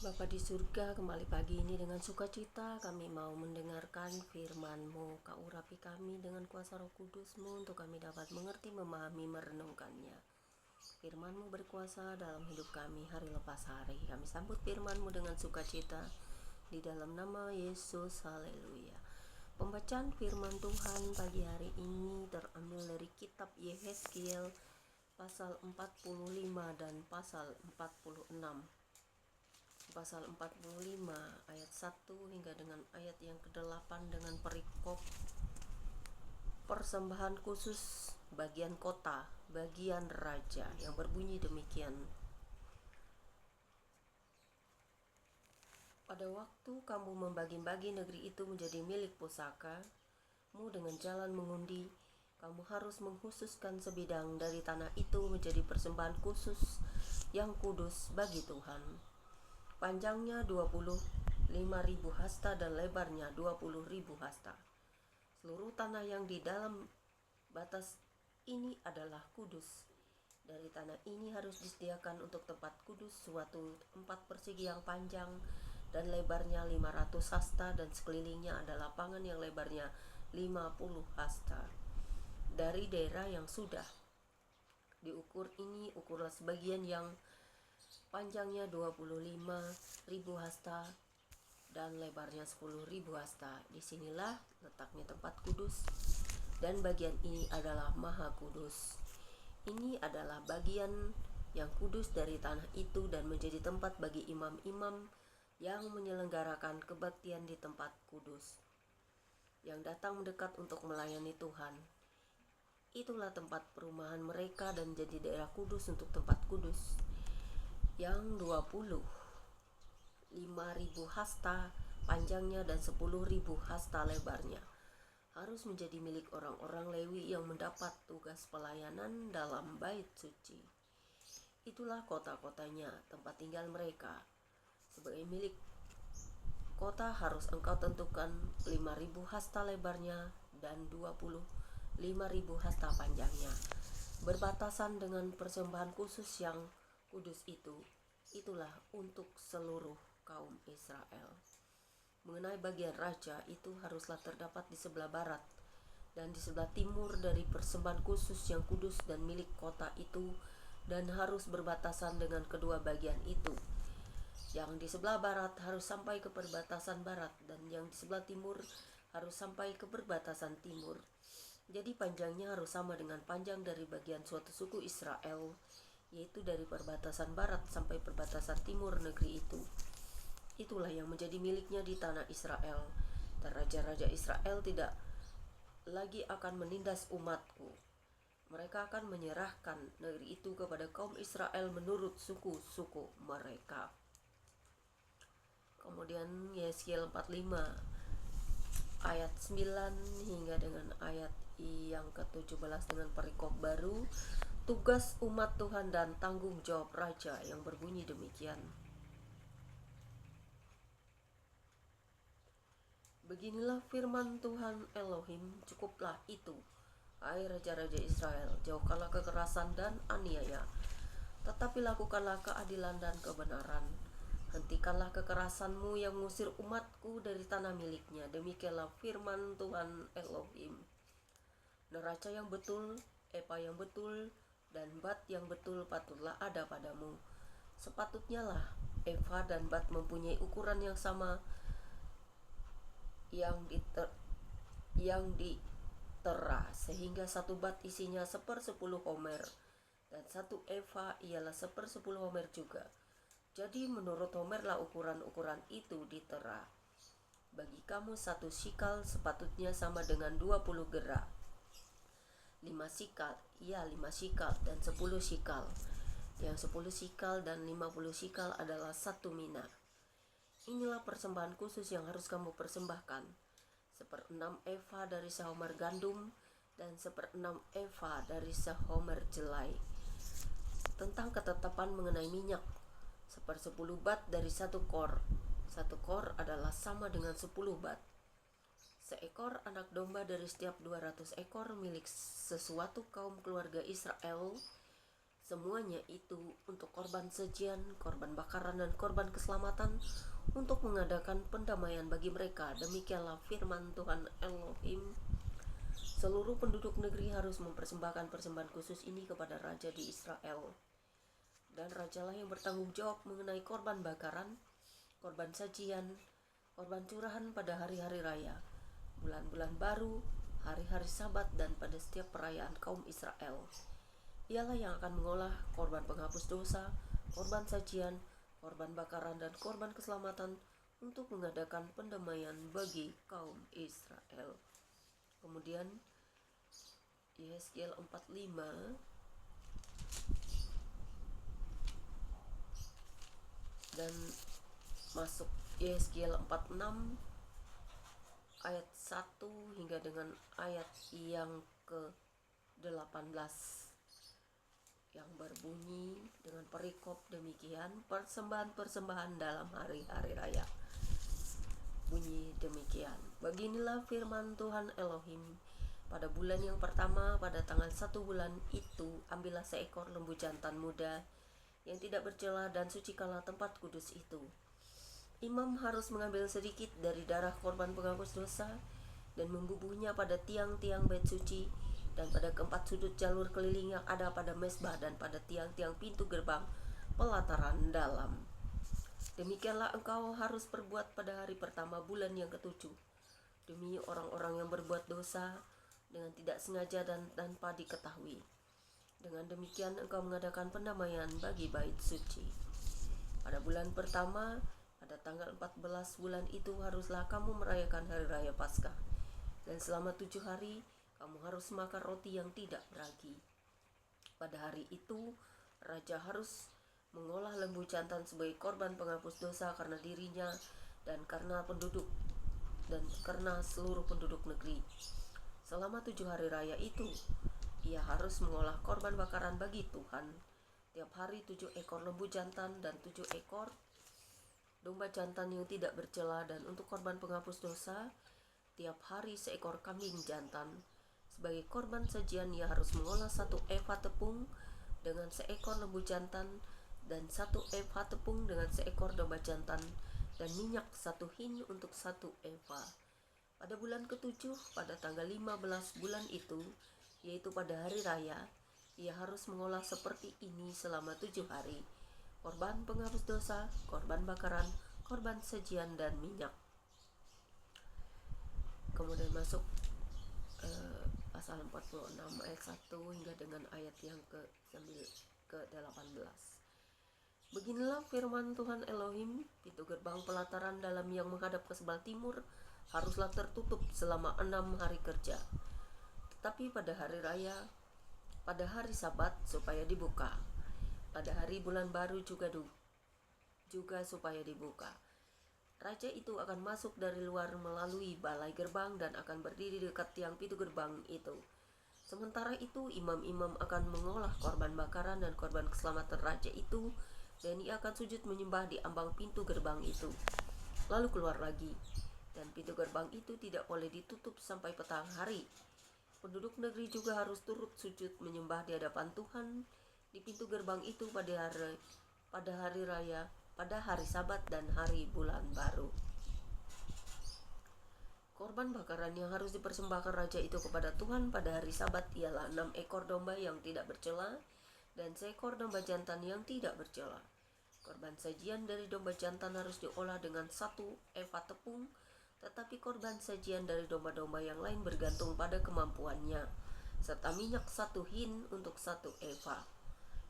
Bapa di surga, kembali pagi ini dengan sukacita kami mau mendengarkan firman-Mu. Kau urapi kami dengan kuasa Roh Kudus-Mu untuk kami dapat mengerti, memahami, merenungkannya. Firman-Mu berkuasa dalam hidup kami hari lepas hari. Kami sambut firman-Mu dengan sukacita di dalam nama Yesus. Haleluya. Pembacaan firman Tuhan pagi hari ini terambil dari kitab Yehezkiel pasal 45 dan pasal 46. Pasal 45 ayat 1 hingga dengan ayat yang ke-8 dengan perikop persembahan khusus bagian kota, bagian raja yang berbunyi demikian. Pada waktu kamu membagi-bagi negeri itu menjadi milik pusaka-mu dengan jalan mengundi, kamu harus mengkhususkan sebidang dari tanah itu menjadi persembahan khusus yang kudus bagi Tuhan. Panjangnya 25.000 hasta dan lebarnya 20.000 hasta. Seluruh tanah yang di dalam batas ini adalah kudus. Dari tanah ini harus disediakan untuk tempat kudus suatu tempat persegi yang panjang dan lebarnya 500 hasta dan sekelilingnya ada lapangan yang lebarnya 50 hasta. Dari daerah yang sudah diukur ini, ukurlah sebagian yang panjangnya 25.000 hasta dan lebarnya 10.000 hasta. Disinilah letaknya tempat kudus dan bagian ini adalah maha kudus. Ini adalah bagian yang kudus dari tanah itu dan menjadi tempat bagi imam-imam yang menyelenggarakan kebaktian di tempat kudus, yang datang mendekat untuk melayani Tuhan. Itulah tempat perumahan mereka dan menjadi daerah kudus untuk tempat kudus yang 25.000 hasta panjangnya dan 10.000 hasta lebarnya harus menjadi milik orang-orang Lewi yang mendapat tugas pelayanan dalam bait suci. Itulah kota-kotanya, tempat tinggal mereka. Sebagai milik kota harus engkau tentukan 5.000 hasta lebarnya dan 25.000 hasta panjangnya, berbatasan dengan persembahan khusus yang kudus itu. Itulah untuk seluruh kaum Israel. Mengenai bagian raja, itu haruslah terdapat di sebelah barat dan di sebelah timur dari persembahan khusus yang kudus dan milik kota itu, dan harus berbatasan dengan kedua bagian itu. Yang di sebelah barat harus sampai ke perbatasan barat, dan yang di sebelah timur harus sampai ke perbatasan timur. Jadi panjangnya harus sama dengan panjang dari bagian suatu suku Israel, yaitu dari perbatasan barat sampai perbatasan timur negeri itu. Itulah yang menjadi miliknya di tanah Israel. Dan raja-raja Israel tidak lagi akan menindas umatku. Mereka akan menyerahkan negeri itu kepada kaum Israel menurut suku-suku mereka. Kemudian Yehezkiel 45 ayat 9 hingga dengan ayat yang ke-17 dengan perikop baru, tugas umat Tuhan dan tanggung jawab raja yang berbunyi demikian. Beginilah firman Tuhan Elohim, cukuplah itu, hai raja-raja Israel, jauhkanlah kekerasan dan aniaya, tetapi lakukanlah keadilan dan kebenaran. Hentikanlah kekerasanmu yang mengusir umatku dari tanah miliknya. Demikianlah firman Tuhan Elohim. Neraca yang betul, epa yang betul, dan bat yang betul patutlah ada padamu. Sepatutnya lah efa dan bat mempunyai ukuran yang sama, yang ditera, sehingga satu bat isinya 1/10 homer, dan satu efa ialah 1/10 homer juga. Jadi menurut homerlah ukuran-ukuran itu ditera. Bagi kamu 1 sikal sepatutnya sama dengan 20 gerak. 5 sikal, 5 sikal dan 10 sikal. Yang 10 sikal dan 50 sikal adalah 1 mina. Inilah persembahan khusus yang harus kamu persembahkan. 1/6 efa dari sehomer gandum dan 1/6 efa dari sehomer jelai. Tentang ketetapan mengenai minyak, 1/10 bat dari 1 kor. 1 kor adalah sama dengan 10 bat. Seekor anak domba dari setiap 200 ekor milik sesuatu kaum keluarga Israel Semuanya itu untuk korban sajian, korban bakaran, dan korban keselamatan, untuk mengadakan pendamaian bagi mereka. Demikianlah firman Tuhan Elohim. Seluruh penduduk negeri harus mempersembahkan persembahan khusus ini kepada raja di Israel. Dan rajalah yang bertanggung jawab mengenai korban bakaran, korban sajian, korban curahan pada hari-hari raya, bulan-bulan baru, hari-hari Sabat, dan pada setiap perayaan kaum Israel. Ialah yang akan mengolah korban penghapus dosa, korban sajian, korban bakaran, dan korban keselamatan untuk mengadakan pendamaian bagi kaum Israel. Kemudian Yehezkiel 45 dan masuk Yehezkiel 46 ayat 1 hingga dengan ayat yang ke-18 yang berbunyi dengan perikop demikian: persembahan-persembahan dalam hari-hari raya. Bunyi demikian: beginilah firman Tuhan Elohim, pada bulan yang pertama, pada tanggal 1 bulan itu, ambillah seekor lembu jantan muda yang tidak bercela dan sucikanlah tempat kudus itu. Imam harus mengambil sedikit dari darah korban penghapus dosa dan membubuhnya pada tiang-tiang bait suci dan pada keempat sudut jalur keliling yang ada pada mezbah dan pada tiang-tiang pintu gerbang pelataran dalam. Demikianlah engkau harus perbuat pada hari pertama bulan yang ketujuh, demi orang-orang yang berbuat dosa dengan tidak sengaja dan tanpa diketahui. Dengan demikian engkau mengadakan pendamaian bagi bait suci. Pada bulan pertama, pada tanggal 14 bulan itu, haruslah kamu merayakan hari raya Paskah, dan selama 7 hari kamu harus makan roti yang tidak beragi. Pada hari itu, raja harus mengolah lembu jantan sebagai korban penghapus dosa karena dirinya dan karena penduduk dan karena seluruh penduduk negeri. Selama 7 hari raya itu, ia harus mengolah korban bakaran bagi Tuhan. Tiap hari 7 ekor lembu jantan dan 7 ekor domba jantan yang tidak bercela, dan untuk korban penghapus dosa, tiap hari seekor kambing jantan. Sebagai korban sajian, ia harus mengolah 1 eva tepung dengan seekor lembu jantan dan 1 eva tepung dengan seekor domba jantan, dan minyak 1 hin untuk 1 eva. Pada bulan ke-7, pada tanggal 15 bulan itu, yaitu pada hari raya, ia harus mengolah seperti ini selama 7 hari: korban penghapus dosa, korban bakaran, korban sajian, dan minyak. Kemudian masuk pasal 46 ayat 1 hingga dengan ayat yang ke-18. Beginilah firman Tuhan Elohim, pintu gerbang pelataran dalam yang menghadap ke sebelah timur haruslah tertutup selama 6 hari kerja. Tetapi pada hari raya, pada hari Sabat supaya dibuka. Pada hari bulan baru juga supaya dibuka. Raja itu akan masuk dari luar melalui balai gerbang dan akan berdiri dekat tiang pintu gerbang itu. Sementara itu, imam-imam akan mengolah korban bakaran dan korban keselamatan raja itu, dan ia akan sujud menyembah di ambang pintu gerbang itu, lalu keluar lagi. Dan pintu gerbang itu tidak boleh ditutup sampai petang hari. Penduduk negeri juga harus turut sujud menyembah di hadapan Tuhan di pintu gerbang itu pada hari raya, pada hari Sabat dan hari bulan baru. Korban bakaran yang harus dipersembahkan raja itu kepada Tuhan pada hari Sabat ialah 6 ekor domba yang tidak bercela dan seekor domba jantan yang tidak bercela. Korban sajian dari domba jantan harus diolah dengan 1 eva tepung, tetapi korban sajian dari domba-domba yang lain bergantung pada kemampuannya, serta minyak 1 hin untuk 1 eva.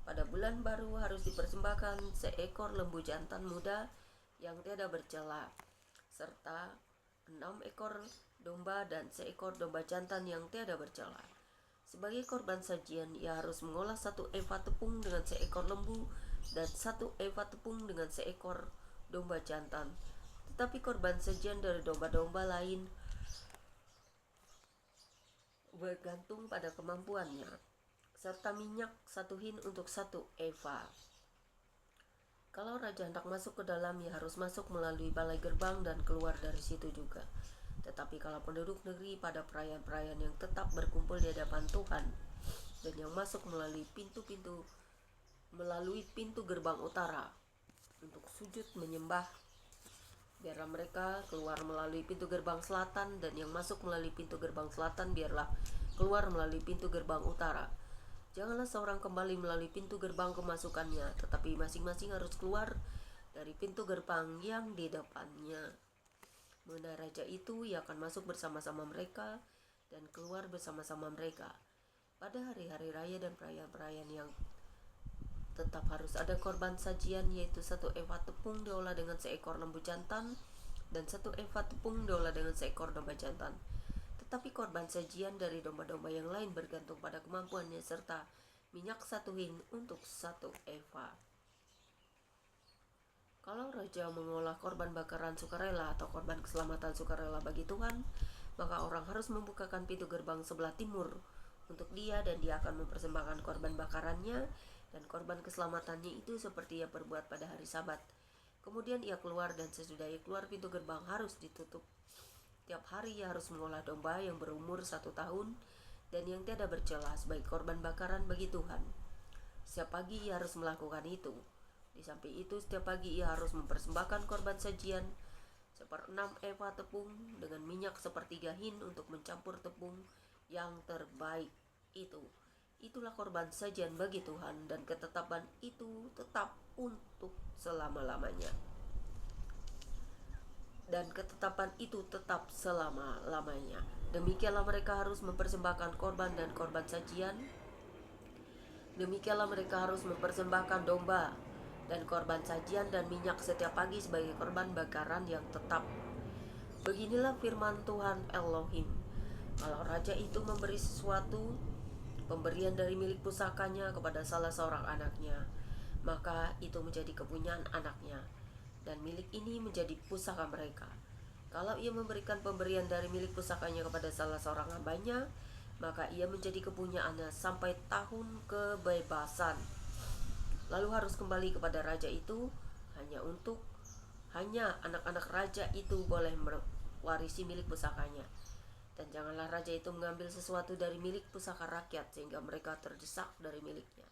Pada bulan baru harus dipersembahkan seekor lembu jantan muda yang tiada bercela, serta 6 ekor domba dan seekor domba jantan yang tiada bercela. Sebagai korban sajian, ia harus mengolah 1 eva tepung dengan seekor lembu dan 1 eva tepung dengan seekor domba jantan. Tetapi korban sajian dari domba-domba lain bergantung pada kemampuannya, serta minyak 1 hin untuk 1 eva. Kalau raja hendak masuk ke dalam, ia harus masuk melalui balai gerbang dan keluar dari situ juga. Tetapi kalau penduduk negeri pada perayaan-perayaan yang tetap berkumpul di hadapan Tuhan, dan yang masuk melalui pintu-pintu melalui pintu gerbang utara untuk sujud menyembah. Biarlah mereka keluar melalui pintu gerbang selatan, dan yang masuk melalui pintu gerbang selatan biarlah keluar melalui pintu gerbang utara. Janganlah seorang kembali melalui pintu gerbang kemasukannya, tetapi masing-masing harus keluar dari pintu gerbang yang di depannya. Mengenai raja itu, ia akan masuk bersama-sama mereka dan keluar bersama-sama mereka. Pada hari-hari raya dan perayaan-perayaan yang tetap harus ada korban sajian, yaitu 1 eva tepung diolah dengan seekor lembu jantan dan 1 eva tepung diolah dengan seekor domba jantan. Tetapi korban sajian dari domba-domba yang lain bergantung pada kemampuannya, serta minyak 1 hin untuk 1 eva. Kalau raja mengolah korban bakaran sukarela atau korban keselamatan sukarela bagi Tuhan, maka orang harus membukakan pintu gerbang sebelah timur untuk dia, dan dia akan mempersembahkan korban bakarannya dan korban keselamatannya itu seperti ia perbuat pada hari Sabat. Kemudian ia keluar, dan sesudah ia keluar pintu gerbang harus ditutup. Tiap hari ia harus mengolah domba yang berumur 1 tahun dan yang tiada bercela sebagai korban bakaran bagi Tuhan. Setiap pagi ia harus melakukan itu. Di samping itu, setiap pagi ia harus mempersembahkan korban sajian 1/6 eva tepung dengan minyak 1/3 hin untuk mencampur tepung yang terbaik itu. Itulah korban sajian bagi Tuhan, dan ketetapan itu tetap untuk selama-lamanya. Dan ketetapan itu tetap selama-lamanya. Demikianlah mereka harus mempersembahkan korban dan korban sajian. Demikianlah mereka harus mempersembahkan domba dan korban sajian dan minyak setiap pagi sebagai korban bakaran yang tetap. Beginilah firman Tuhan Elohim. Kalau raja itu memberi sesuatu pemberian dari milik pusakanya kepada salah seorang anaknya, maka itu menjadi kepunyaan anaknya, dan milik ini menjadi pusaka mereka. Kalau ia memberikan pemberian dari milik pusakanya kepada salah seorang hambanya, maka ia menjadi kepunyaannya sampai tahun kebebasan. Lalu harus kembali kepada raja itu. Hanya anak-anak raja itu boleh mewarisi milik pusakanya. Dan janganlah raja itu mengambil sesuatu dari milik pusaka rakyat sehingga mereka terdesak dari miliknya.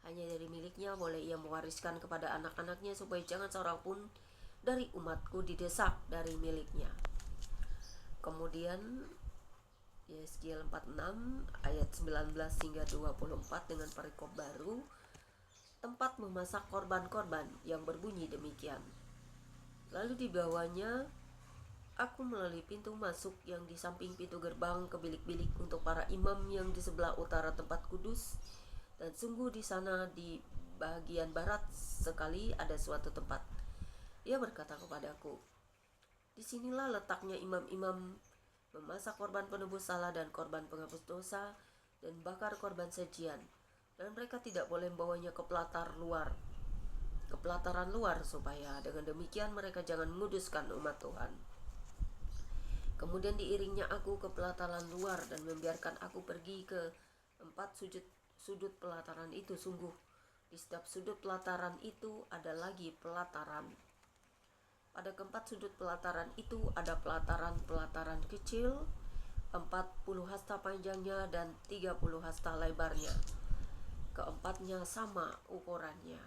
Hanya dari miliknya boleh ia mewariskan kepada anak-anaknya, supaya jangan seorang pun dari umatku didesak dari miliknya. Kemudian Yeskiel 46 ayat 19 hingga 24 dengan perikop baru, tempat memasak korban-korban yang berbunyi demikian. Lalu dibawanya aku melalui pintu masuk yang di samping pintu gerbang ke bilik-bilik untuk para imam yang di sebelah utara tempat kudus, dan sungguh di sana di bagian barat sekali ada suatu tempat. Ia berkata kepadaku, disinilah letaknya imam-imam memasak korban penebus salah dan korban penghapus dosa dan bakar korban sajian, dan mereka tidak boleh membawanya ke pelataran luar, supaya dengan demikian mereka jangan menguduskan umat Tuhan. Kemudian diiringnya aku ke pelataran luar dan membiarkan aku pergi ke 4 sudut pelataran itu. Sungguh di setiap sudut pelataran itu ada lagi pelataran. Pada keempat sudut pelataran itu ada pelataran kecil, 40 hasta panjangnya dan 30 hasta lebarnya. Keempatnya sama ukurannya.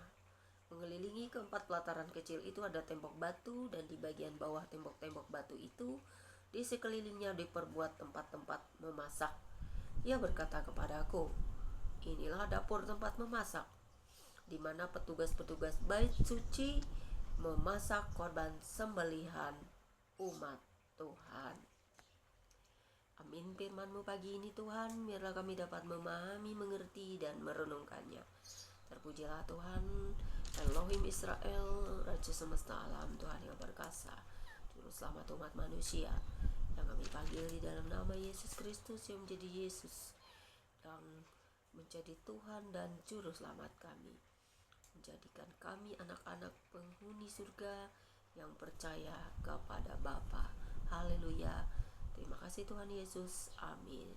Mengelilingi keempat pelataran kecil itu ada tembok batu, dan di bagian bawah tembok-tembok batu itu di sekelilingnya diperbuat tempat-tempat memasak. Ia berkata kepadaku, inilah dapur tempat memasak, di mana petugas-petugas bait suci memasak korban sembelihan umat Tuhan. Amin firman-Mu pagi ini Tuhan, biarlah kami dapat memahami, mengerti, dan merenungkannya. Terpujilah Tuhan, Elohim Israel, Raja semesta alam, Tuhan yang berkasa, Juru selamat umat manusia, yang kami panggil di dalam nama Yesus Kristus, yang menjadi Yesus, yang menjadi Tuhan dan Juru selamat kami. Menjadikan kami anak-anak penghuni surga yang percaya kepada Bapa. Haleluya. Terima kasih Tuhan Yesus. Amin.